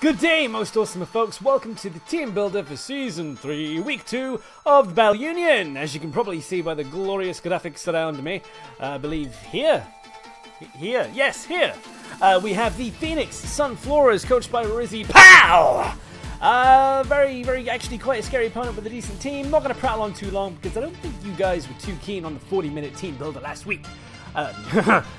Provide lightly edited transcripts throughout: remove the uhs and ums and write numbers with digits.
Good day, most awesome folks. Welcome to the team builder for Season 3, Week 2 of the Battle Union. As you can probably see by the glorious graphics around me, I believe here. Yes, here. We have the Phoenix Sunfloras, coached by Rizzy. Pow! Very, actually quite a scary opponent with a decent team. Not going to prattle on too long because I don't think you guys were too keen on the 40-minute team builder last week.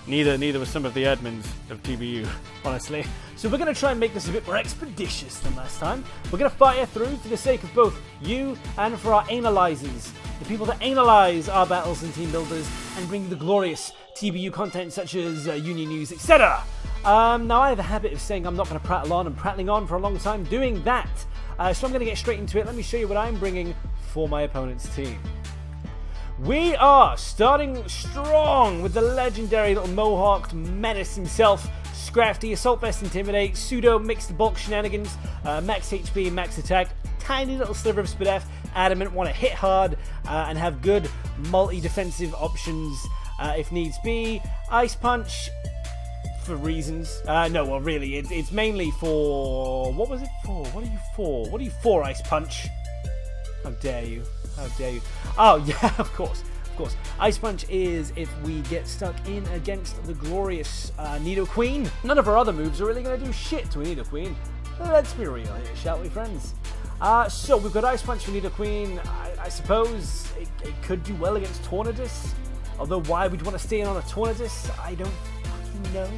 Neither was some of the admins of TBU, honestly. So we're going to try and make this a bit more expeditious than last time. We're going to fire through for the sake of both you and for our analyzers, the people that analyze our battles and team builders and bring the glorious TBU content such as Union News, etc. Now I have a habit of saying I'm not going to prattle on and prattling on for a long time doing that. So I'm going to get straight into it. Let me show you what I'm bringing for my opponent's team. We are starting strong with the legendary little mohawked menace himself, Scrafty, Assault Vest, Intimidate, Pseudo, Mixed Bulk Shenanigans, Max HP, Max Attack, tiny little sliver of Speed F, Adamant, want to hit hard and have good multi-defensive options if needs be. Ice Punch, for reasons. Really, it's mainly for... What was it for? What are you for? What are you for, Ice Punch? How dare you? How dare you? Oh, yeah, of course. Ice Punch is if we get stuck in against the glorious Nidoqueen. None of our other moves are really going to do shit to a Nidoqueen. Let's be real here, shall we, friends? So we've got Ice Punch for Nidoqueen. I suppose it could do well against Tornadus. Although why would you want to stay in on a Tornadus? I don't fucking know.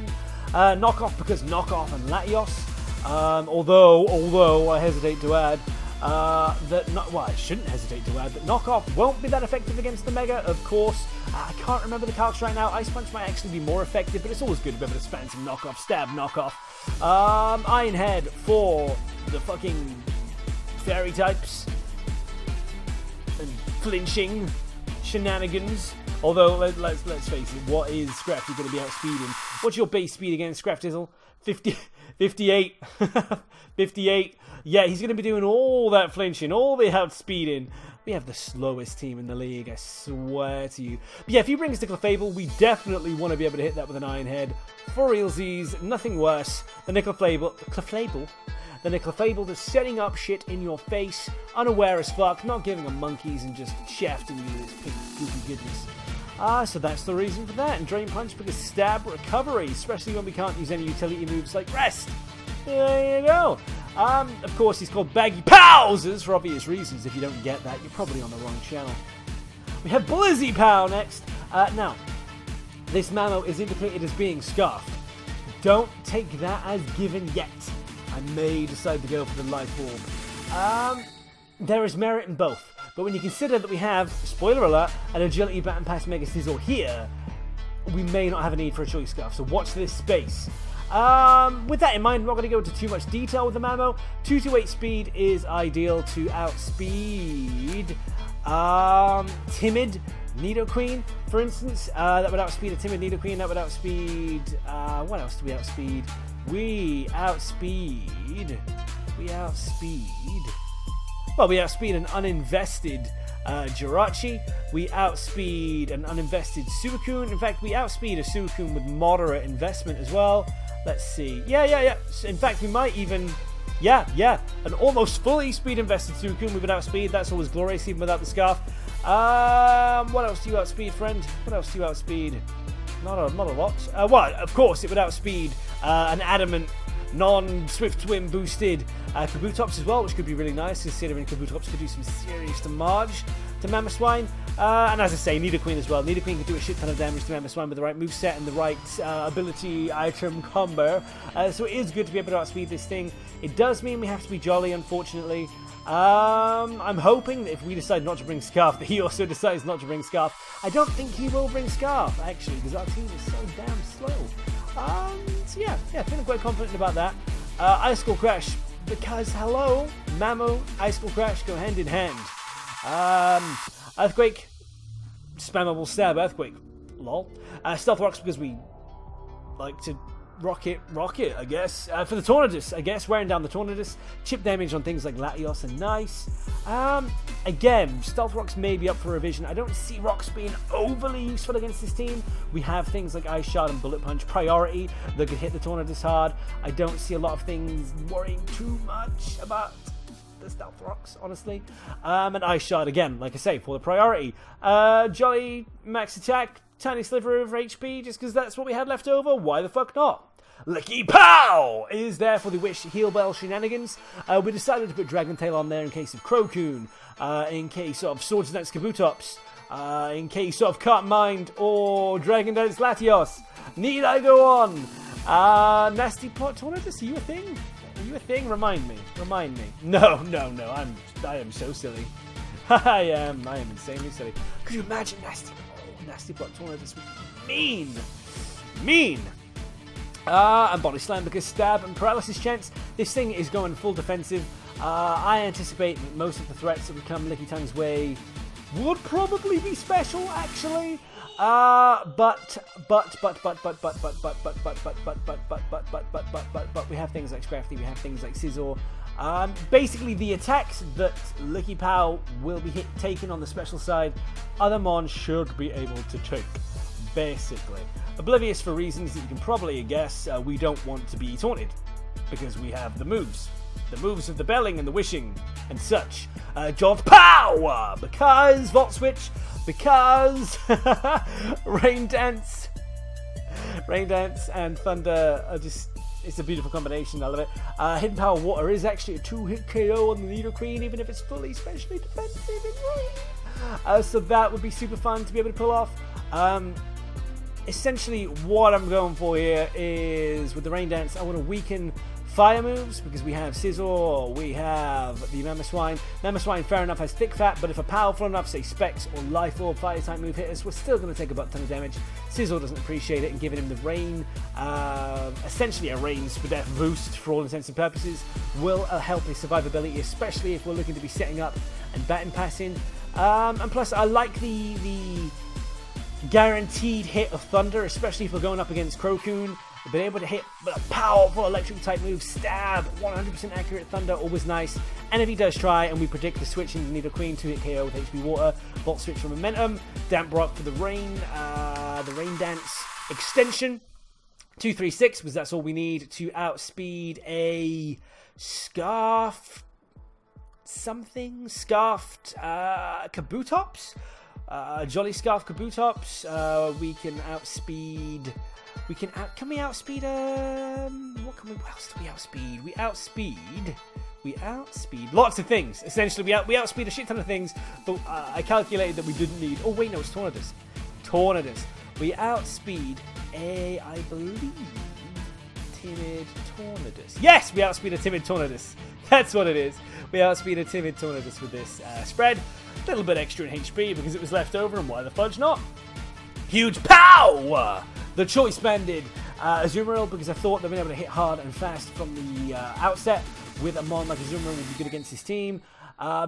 Knockoff because Knockoff and Latios. Although I hesitate to add I shouldn't hesitate to add that Knockoff won't be that effective against the Mega, of course. I can't remember the calcs right now. Ice Punch might actually be more effective, but it's always good to be able to spam some Knockoff, stab Knockoff. Iron Head for the fucking fairy types and flinching shenanigans. Although, let's face it, what is Scrafty going to be outspeeding? What's your base speed again, Scraftizzle? 58. 58. Yeah, he's going to be doing all that flinching, all the outspeeding. We have the slowest team in the league, I swear to you. But yeah, if he brings the Clefable, we definitely want to be able to hit that with an Iron Head. For realsies, nothing worse than the Clefable that's setting up shit in your face, unaware as fuck, not giving a monkeys and just shafting you with its pink goofy goodness. So that's the reason for that. And Drain Punch because stab recovery, especially when we can't use any utility moves like Rest. There you go. Of course, he's called Baggy Powsers for obvious reasons. If you don't get that, you're probably on the wrong channel. We have Blizzy Pow next. Now, this Mamo is indicated as being scarfed. Don't take that as given yet. I may decide to go for the Life Orb. There is merit in both. But when you consider that we have, spoiler alert, an Agility Baton Pass Mega Scizor here, we may not have a need for a Choice Scarf. So watch this space. With that in mind, I'm not going to go into too much detail with the Mamo. 228 speed is ideal to outspeed timid Nidoqueen, for instance. That would outspeed a timid Nidoqueen. That would outspeed... what else do we outspeed? We outspeed... Well, we outspeed an uninvested Jirachi. We outspeed an uninvested Suicune. In fact, we outspeed a Suicune with moderate investment as well. Let's see. Yeah. In fact, we might even... Yeah. An almost fully speed invested Suicune we would outspeed. That's always glorious, even without the scarf. What else do you outspeed, friend? What else do you outspeed? Not a lot. Well, of course, it would outspeed an Adamant non-Swift Swim boosted Kabutops as well, which could be really nice, considering Kabutops could do some serious damage to Mamoswine. And as I say, Nidoqueen as well. Nidoqueen could do a shit ton of damage to Mamoswine with the right moveset and the right ability item combo. So it is good to be able to outspeed this thing. It does mean we have to be jolly, unfortunately. I'm hoping that if we decide not to bring Scarf, that he also decides not to bring Scarf. I don't think he will bring Scarf, actually, because our team is so damn slow. So yeah, feeling quite confident about that. Icicle Crash, because hello, Mamo, Icicle Crash go hand in hand. Earthquake, spammable stab Earthquake, lol. Stealth Rocks because we like to rocket, I guess. For the Tornadus, I guess, wearing down the Tornadus. Chip damage on things like Latios are nice. Again, Stealth Rocks may be up for revision. I don't see Rocks being overly useful against this team. We have things like Ice Shard and Bullet Punch priority that could hit the Tornadus hard. I don't see a lot of things worrying too much about the Stealth Rocks, honestly. And Ice Shard, again, like I say, for the priority. Jolly Max Attack, tiny sliver of HP, just because that's what we had left over. Why the fuck not? Licky Pow is there for the Wish Heal Bell shenanigans. We decided to put Dragon Tail on there in case of Crocoon, in case of Swords Dance Kabutops, in case of Cut Mind or Dragon Dance Latios. Need I go on? Nasty Pot Tornadus, are you a thing? Are you a thing? Remind me. No. I am so silly. I am insanely silly. Could you imagine Nasty Pot Tornadus would be mean. And Body Slam because stab and paralysis chance. This thing is going full defensive. I anticipate that most of the threats that would come Licky Tongue's way would probably be special, actually. But we have things like Scrafty, we have things like Scizor. Basically, the attacks that Licky Pow will be taken on the special side, other Mons should be able to take. Basically. Oblivious for reasons that you can probably guess, we don't want to be taunted. Because we have the moves. The moves of the belling and the wishing and such. Jaunt Power! Because Volt Switch. Because Rain Dance and Thunder are just, it's a beautiful combination, I love it. Hidden Power Water is actually a 2-hit KO on the Nidoqueen, even if it's fully specially defensive in rain. So that would be super fun to be able to pull off. Essentially what I'm going for here is, with the Rain Dance, I want to weaken fire moves, because we have Scizor, we have the Mamoswine. Mamoswine, fair enough, has thick fat, but if a powerful enough, say Specs or Life Orb fire type move hit us, we're still going to take a butt ton of damage. Scizor doesn't appreciate it, and giving him the rain, essentially a rains for death boost for all intents and purposes, will help his survivability, especially if we're looking to be setting up and baton passing. And plus, I like the guaranteed hit of Thunder, especially if we're going up against Crocoon. We've been able to hit with a powerful electric type move, stab, 100% accurate Thunder, always nice. And if he does try, and we predict the switch into Nidoqueen, 2-hit KO with HP Water, Volt Switch for Momentum, Damp Rock for the Rain Dance extension, 236, because that's all we need to outspeed a Scarfed Kabutops? Jolly Scarf Kabutops. We can outspeed. Can we outspeed? What else do we outspeed? We outspeed lots of things. Essentially, we outspeed a shit ton of things. But I calculated that we didn't need. Oh wait, no, it's Tornadus. We outspeed I believe, timid Tornadus. Yes, we outspeed a timid Tornadus. That's what it is. We outspeed a timid Tornadus with this spread. A little bit extra in HP because it was left over, and why the fudge not? Huge pow! The Choice Banded Azumarill, because I thought that being able to hit hard and fast from the outset with a Mon like Azumarill would be good against his team.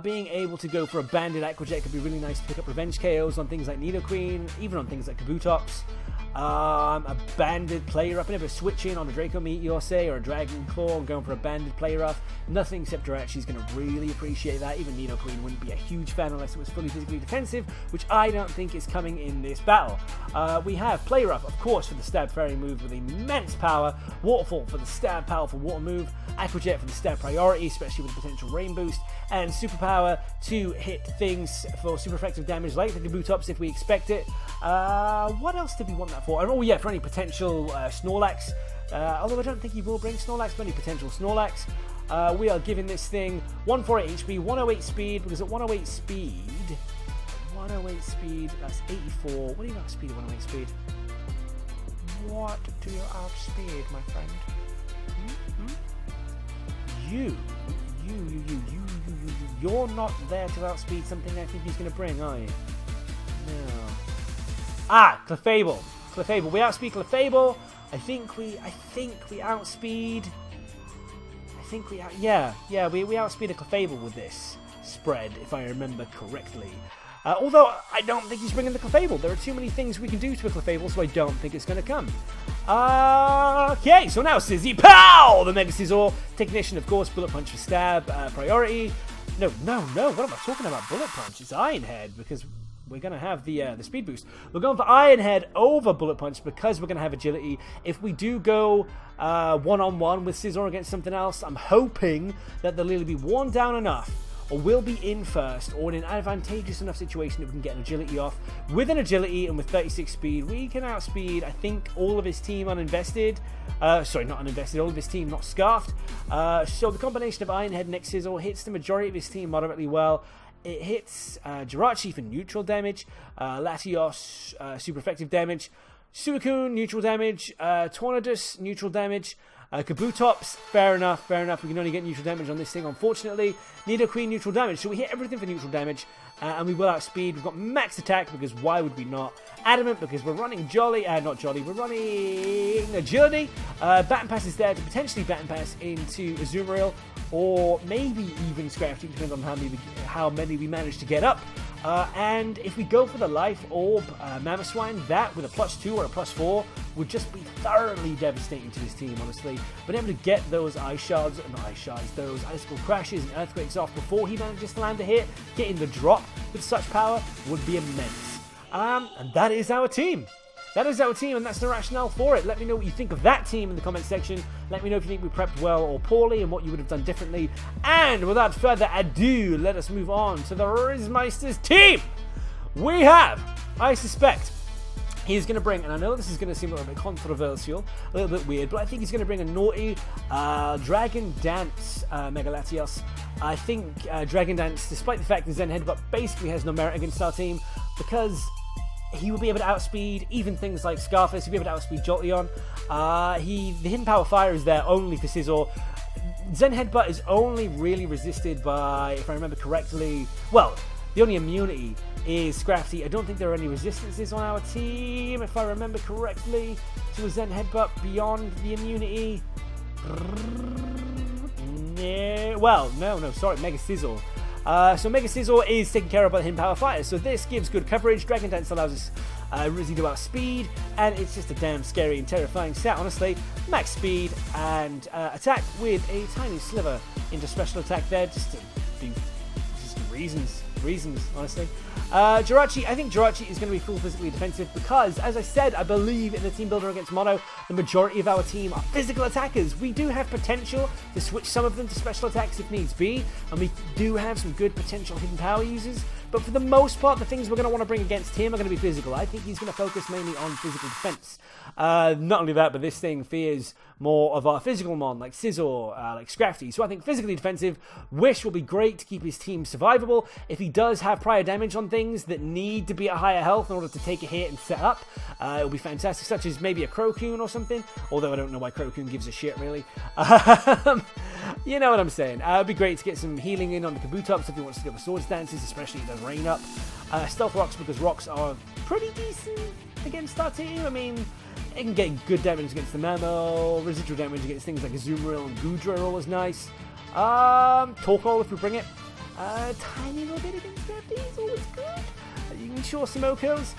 Being able to go for a Banded Aqua Jet could be really nice to pick up revenge KOs on things like Nidoqueen, even on things like Kabutops. A banded player up, and if switching on a Draco Meteor, say, or a Dragon Claw, going for a banded player up, nothing except Jirachi's going to really appreciate that. Even Nidoqueen wouldn't be a huge fan unless it was fully physically defensive, which I don't think is coming in this battle. We have Play Rough, of course, for the Stab Fairy move with immense power, Waterfall for the Stab powerful water move, Aqua Jet for the Stab priority, especially with the potential rain boost, and Superpower to hit things for super effective damage like the Kabutops if we expect it. What else did we want that for? Oh yeah, for any potential Snorlax. Although I don't think he will bring Snorlax, but any potential Snorlax. We are giving this thing 148 HP, 108 speed, because at 108 speed, that's 84. What do you outspeed at 108 speed? What do you outspeed, my friend? You're not there to outspeed something I think he's going to bring, are you? No. Clefable. We outspeed Clefable. I think we outspeed. We outspeed a Clefable with this spread, if I remember correctly. Although I don't think he's bringing the Clefable. There are too many things we can do to a Clefable, so I don't think it's going to come. Okay, so now Scizzy, pow! The Mega Scizor, Technician, of course, Bullet Punch for stab, priority. No, what am I talking about? Bullet Punch, it's Iron Head, because we're going to have the speed boost. We're going for Iron Head over Bullet Punch because we're going to have agility. If we do go one-on-one with Scizor against something else, I'm hoping that they'll either be worn down enough or will be in first, or in an advantageous enough situation that we can get an agility off. With an agility and with 36 speed, we can outspeed, I think, all of his team uninvested. Sorry, not uninvested, all of his team not scarfed. So the combination of Iron Head and Scizor hits the majority of his team moderately well. It hits Jirachi for neutral damage, Latios super effective damage, Suicune neutral damage, Tornadus neutral damage, Kabutops, fair enough. We can only get neutral damage on this thing, unfortunately. Nidoqueen neutral damage, so we hit everything for neutral damage, and we will outspeed. We've got max attack, because why would we not? Adamant, because we're running we're running agility. Baton Pass is there to potentially Baton Pass into Azumarill, or maybe even Scrafty, depending on how many we manage to get up. And if we go for the Life Orb Mamoswine, that with a +2 or a +4 would just be thoroughly devastating to his team, honestly. Being able to get those those Icicle Crashes and Earthquakes off before he manages to land a hit, getting the drop with such power would be immense. And that is our team. That is our team, and that's the rationale for it. Let me know what you think of that team in the comment section. Let me know if you think we prepped well or poorly and what you would have done differently. And without further ado, let us move on to the Rizzmeister's team. We have, I suspect, he's going to bring, and I know this is going to seem a little bit controversial, a little bit weird, but I think he's going to bring a naughty Dragon Dance Mega Latios. I think Dragon Dance, despite the fact that Zen Headbutt basically has no merit against our team, because he will be able to outspeed even things like Scarface. He'll be able to outspeed Jolteon. The hidden power fire is there only for Scizor. Zen Headbutt is only really resisted by, if I remember correctly, well, the only immunity is Scrafty. I don't think there are any resistances on our team, if I remember correctly, to a Zen Headbutt beyond the immunity. No, sorry, Mega Scizor. So Mega Scizor is taken care of by the Hidden Power Fire, so this gives good coverage. Dragon Dance allows us Rizzy to outspeed, and it's just a damn scary and terrifying set, honestly. Max speed and attack with a tiny sliver into special attack there, just reasons, honestly. Jirachi, I think Jirachi is going to be full physically defensive because, as I said, I believe in the team builder against Mono, the majority of our team are physical attackers. We do have potential to switch some of them to special attacks if needs be, and we do have some good potential hidden power users, but for the most part, the things we're going to want to bring against him are going to be physical. I think he's going to focus mainly on physical defense. Not only that, but this thing fears more of our physical mon, like Scizor, like Scrafty. So I think physically defensive, Wish will be great to keep his team survivable. If he does have prior damage on things that need to be at higher health in order to take a hit and set up, it'll be fantastic, such as maybe a Crocoon or something, although I don't know why Crocoon gives a shit, really. You know what I'm saying. It'd be great to get some healing in on the Kabutops if he wants to go for Swords Dances, especially if there's rain up. Stealth Rocks, because rocks are pretty decent against our team. I mean, it can get good damage against the Mamo, residual damage against things like Azumarill and Goodra are always nice. Torkoal if we bring it. Tiny little bit against Scrafty is always good. You can sure some Okos.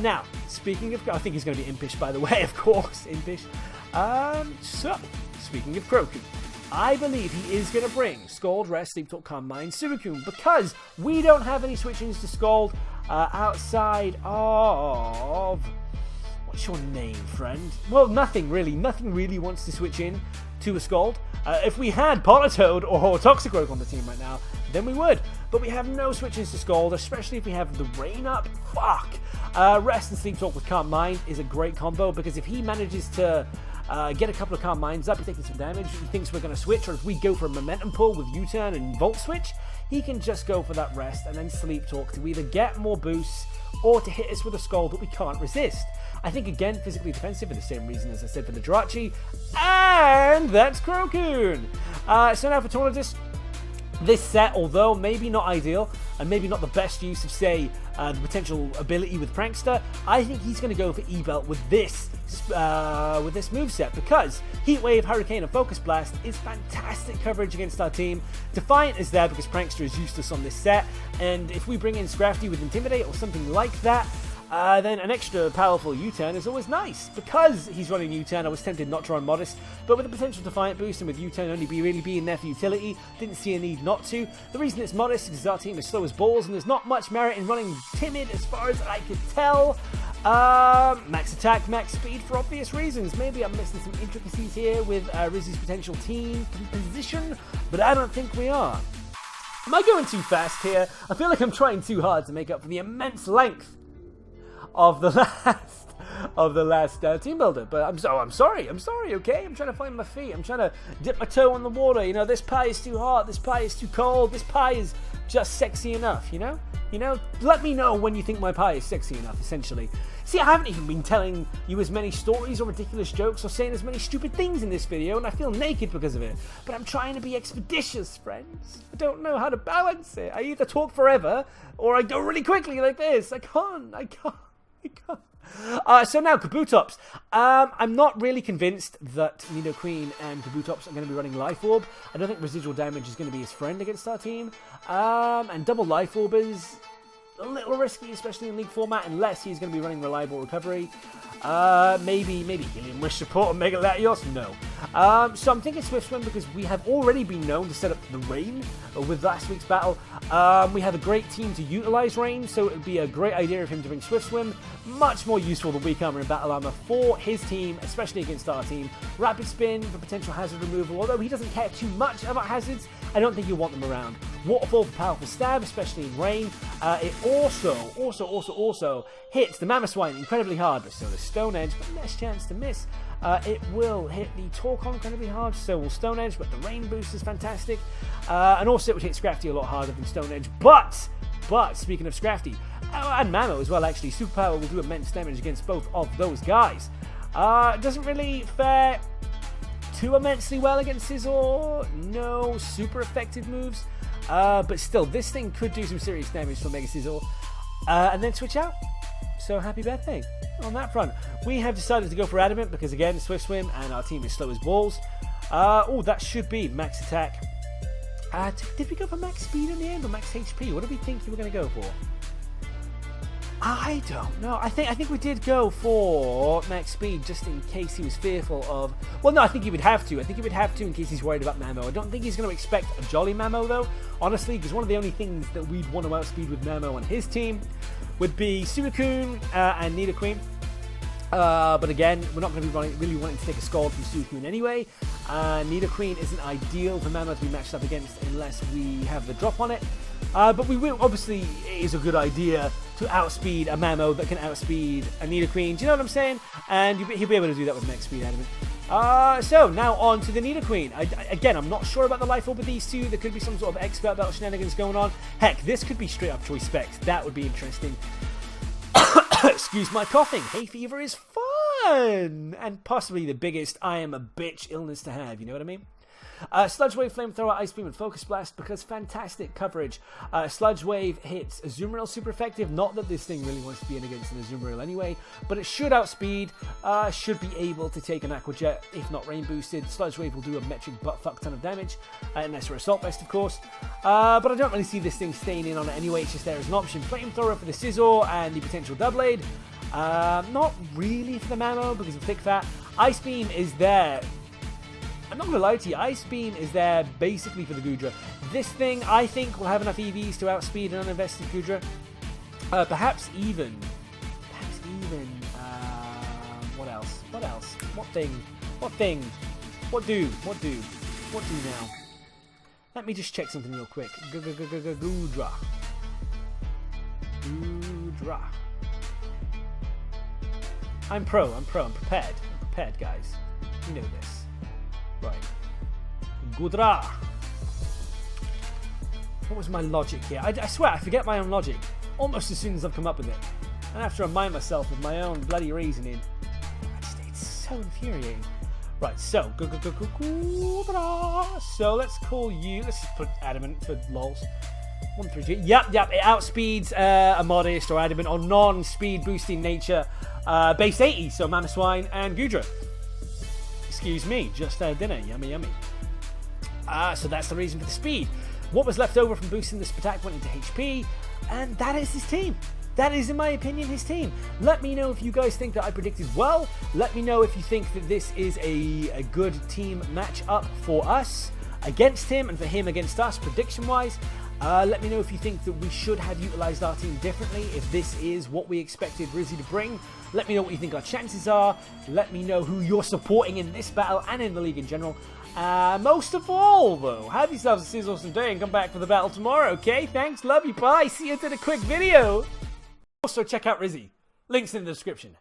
Now, speaking of, I think he's going to be Impish, by the way, of course, Impish. So, speaking of Crocoon, I believe he is going to bring Scald, Rest, Sleep Talk, Calm Mind, Suicune, because we don't have any switch-ins to Scald outside of... What's your name, friend? Well, nothing really. Nothing really wants to switch in to a Scald. If we had Politoed or Toxicroak on the team right now, then we would. But we have no switches to Scald, especially if we have the rain up. Fuck! Rest and Sleep Talk with Calm Mind is a great combo, because if he manages to get a couple of Calm Minds up, he's taking some damage, he thinks we're going to switch, or if we go for a Momentum Pull with U-Turn and Volt Switch, he can just go for that Rest and then Sleep Talk to either get more boosts or to hit us with a Scald that we can't resist. I think, again, physically defensive for the same reason as I said for the Jirachi, and that's Crocoon! So now for Tornadus, this set, although maybe not ideal, and maybe not the best use of, say, the potential ability with Prankster, I think he's going to go for E-Belt with this moveset, because Heat Wave, Hurricane, and Focus Blast is fantastic coverage against our team. Defiant is there because Prankster is useless on this set, and if we bring in Scrafty with Intimidate or something like that, then an extra powerful U-turn is always nice. Because he's running U-turn, I was tempted not to run Modest, but with the potential Defiant boost and with U-turn only really being there for utility, didn't see a need not to. The reason it's Modest is because our team is slow as balls, and there's not much merit in running Timid as far as I could tell. Max attack, max speed for obvious reasons. Maybe I'm missing some intricacies here with Rizzy's potential team composition, but I don't think we are. Am I going too fast here? I feel like I'm trying too hard to make up for the immense length of the last team builder, but I'm sorry, okay? I'm trying to find my feet, I'm trying to dip my toe in the water, you know, this pie is too hot, this pie is too cold, this pie is just sexy enough, you know? Let me know when you think my pie is sexy enough, essentially. See, I haven't even been telling you as many stories or ridiculous jokes or saying as many stupid things in this video, and I feel naked because of it. But I'm trying to be expeditious, friends. I don't know how to balance it. I either talk forever, or I go really quickly like this. I can't. So now, Kabutops. I'm not really convinced that Nidoqueen and Kabutops are going to be running Life Orb. I don't think residual damage is going to be his friend against our team. And double Life Orb is a little risky, especially in League format, unless he's going to be running Reliable Recovery. Maybe Helium Wish support or Mega Latios? No. So I'm thinking Swift Swim because we have already been known to set up the Rain with last week's battle. We have a great team to utilize Rain, so it would be a great idea of him to bring Swift Swim. Much more useful than Weak Armor and Battle Armor for his team, especially against our team. Rapid Spin for potential hazard removal, although he doesnn't care too much about hazards, I don't think you'll want them around. Waterfall for powerful stab, especially in Rain. It also hits the Mamoswine incredibly hard, but so does Stone Edge, but less chance to miss. It will hit the Torkoal incredibly hard, so will Stone Edge, but the Rain boost is fantastic. And also it would hit Scrafty a lot harder than Stone Edge, but speaking of Scrafty, and Mamo as well actually, Superpower will do immense damage against both of those guys. Doesn't really fare too immensely well against Scizor, no super effective moves, but still, this thing could do some serious damage for Mega Scizor, and then switch out. So happy birthday on that front. We have decided to go for Adamant because again, Swift Swim and our team is slow as balls. That should be max attack. Did we go for max speed in the end or max HP? What did we think you were going to go for? I don't know. I think we did go for max speed just in case he was fearful of... Well, no, I think he would have to. I think he would have to in case he's worried about Mamo. I don't think he's going to expect a Jolly Mamo, though, honestly, because one of the only things that we'd want to outspeed with Mamo on his team would be Suicune and Nidoqueen. But again, we're not going to be really wanting to take a Scald from Suicune anyway. Nidoqueen isn't ideal for Mamo to be matched up against unless we have the drop on it. But we will, obviously, it is a good idea to outspeed a Mamo that can outspeed a Nidoqueen. Do you know what I'm saying? And he'll be able to do that with max speed Adamant. So now on to the Nidoqueen. Again, I'm not sure about the Life Orb with these two. There could be some sort of expert battle shenanigans going on. Heck, this could be straight up choice specs. That would be interesting. Excuse my coughing. Hay fever is fun! And possibly the biggest I am a bitch illness to have, you know what I mean? Sludge Wave, Flamethrower, Ice Beam, and Focus Blast because fantastic coverage. Sludge Wave hits Azumarill super effective. Not that this thing really wants to be in against an Azumarill anyway, but it should outspeed, should be able to take an Aqua Jet, if not rain boosted. Sludge Wave will do a metric butt-fuck ton of damage, unless we're Assault Vest, of course. But I don't really see this thing staying in on it anyway, it's just there as an option. Flamethrower for the Scizor and the potential Doublade. Not really for the Mamo because of Thick Fat. Ice Beam is there. I'm not going to lie to you, Ice Beam is there basically for the Goodra. This thing, I think, will have enough EVs to outspeed an uninvested Goodra. Perhaps even, what else? What do now? Let me just check something real quick. Goodra. I'm prepared, guys. You know this. Right. Goodra. What was my logic here? I swear, I forget my own logic almost as soon as I've come up with it. And I have to remind myself of my own bloody reasoning. It's so infuriating. Right, so, Goodra. So let's call you, let's put Adamant for lols. 1, 3, 2. Yep, it outspeeds a Modest or Adamant on non-speed boosting nature. Base 80, so Mamoswine and Goodra. Excuse me, just had dinner, yummy. So that's the reason for the speed. What was left over from boosting this attack went into HP, and that is his team. that is, in my opinion, his team. Let me know if you guys think that I predicted well. Let me know if you think that this is a good team match-up for us against him and for him against us, prediction-wise. Let me know if you think that we should have utilised our team differently, if this is what we expected Rizzy to bring. Let me know what you think our chances are. Let me know who you're supporting in this battle and in the league in general. Most of all, though, have yourselves a Scizorsome day and come back for the battle tomorrow, okay? Thanks, love you, bye. See you in a quick video. Also, check out Rizzy. Links in the description.